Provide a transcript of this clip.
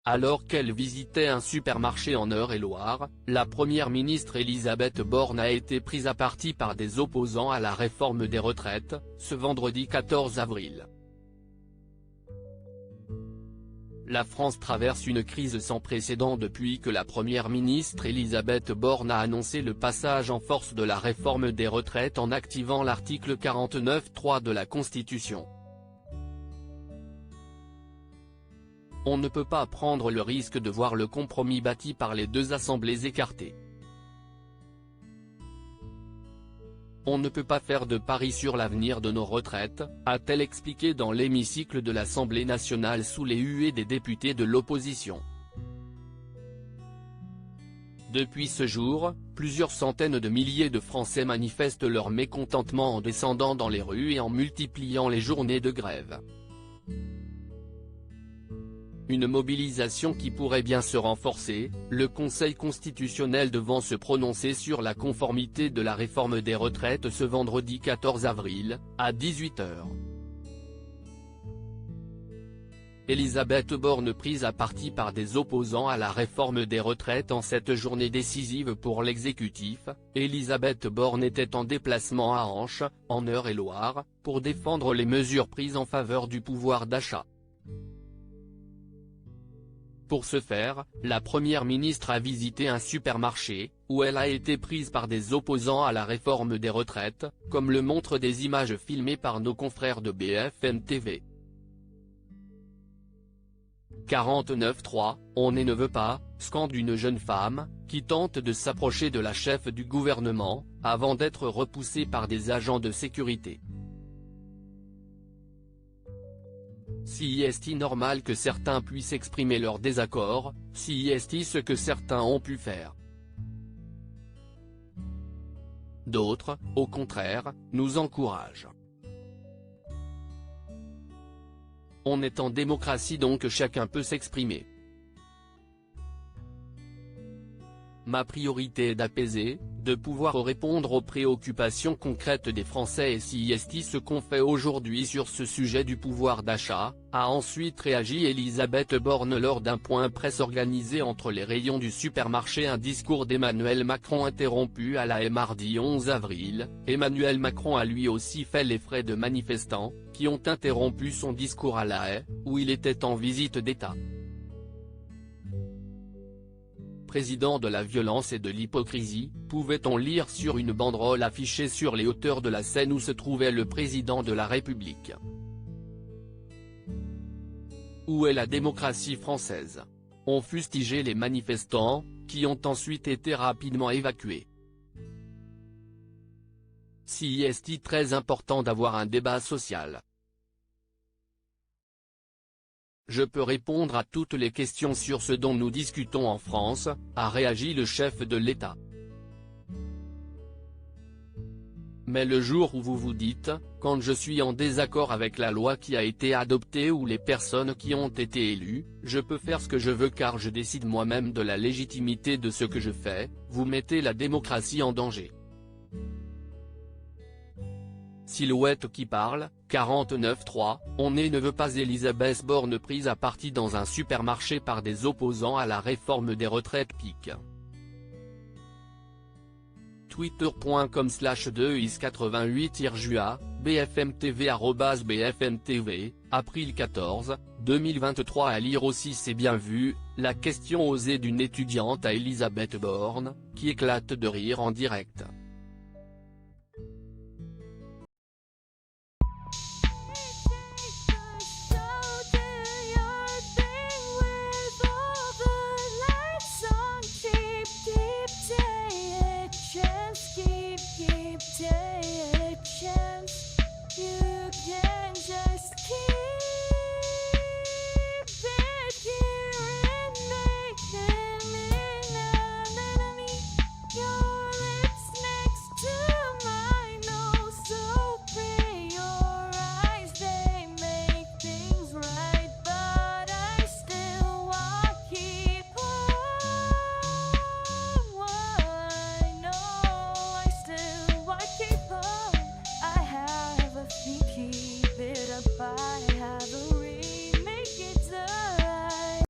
Alors qu'elle visitait un supermarché en Eure-et-Loir, la première ministre Elisabeth Borne a été prise à partie par des opposants à la réforme des retraites, ce vendredi 14 avril. La France traverse une crise sans précédent depuis que la première ministre Elisabeth Borne a annoncé le passage en force de la réforme des retraites en activant l'article 49.3 de la Constitution. On ne peut pas prendre le risque de voir le compromis bâti par les deux assemblées écarté. On ne peut pas faire de pari sur l'avenir de nos retraites, a-t-elle expliqué dans l'hémicycle de l'Assemblée nationale sous les huées des députés de l'opposition. Depuis ce jour, plusieurs centaines de milliers de Français manifestent leur mécontentement en descendant dans les rues et en multipliant les journées de grève. Une mobilisation qui pourrait bien se renforcer, le Conseil constitutionnel devant se prononcer sur la conformité de la réforme des retraites ce vendredi 14 avril, à 18 h. Elisabeth Borne prise à partie par des opposants à la réforme des retraites en cette journée décisive pour l'exécutif. Elisabeth Borne était en déplacement à Hanches, en Eure-et-Loir, pour défendre les mesures prises en faveur du pouvoir d'achat. Pour ce faire, la première ministre a visité un supermarché, où elle a été prise par des opposants à la réforme des retraites, comme le montrent des images filmées par nos confrères de BFM TV. 49.3, on ne veut pas, scande une jeune femme, qui tente de s'approcher de la chef du gouvernement, avant d'être repoussée par des agents de sécurité. Si est-il normal que certains puissent exprimer leur désaccord, si est-il ce que certains ont pu faire. D'autres, au contraire, nous encouragent. On est en démocratie donc chacun peut s'exprimer. Ma priorité est d'apaiser, de pouvoir répondre aux préoccupations concrètes des Français et si est ce qu'on fait aujourd'hui sur ce sujet du pouvoir d'achat, a ensuite réagi Elisabeth Borne lors d'un point presse organisé entre les rayons du supermarché. Un discours d'Emmanuel Macron interrompu à La Haye mardi 11 avril, Emmanuel Macron a lui aussi fait les frais de manifestants, qui ont interrompu son discours à La Haye, où il était en visite d'État. Président de la violence et de l'hypocrisie, pouvait-on lire sur une banderole affichée sur les hauteurs de la Seine où se trouvait le président de la République. Où est la démocratie française? On fustigé les manifestants, qui ont ensuite été rapidement évacués. Si est-il très important d'avoir un débat social? Je peux répondre à toutes les questions sur ce dont nous discutons en France, a réagi le chef de l'État. Mais le jour où vous vous dites, quand je suis en désaccord avec la loi qui a été adoptée ou les personnes qui ont été élues, je peux faire ce que je veux car je décide moi-même de la légitimité de ce que je fais, vous mettez la démocratie en danger. Silhouette qui parle, 49.3, on ne veut pas Elisabeth Borne prise à partie dans un supermarché par des opposants à la réforme des retraites pique. Twitter.com/2is88irjua, BFMTV @BFMTV, April 14, 2023. À lire aussi c'est bien vu, la question osée d'une étudiante à Elisabeth Borne, qui éclate de rire en direct. Keep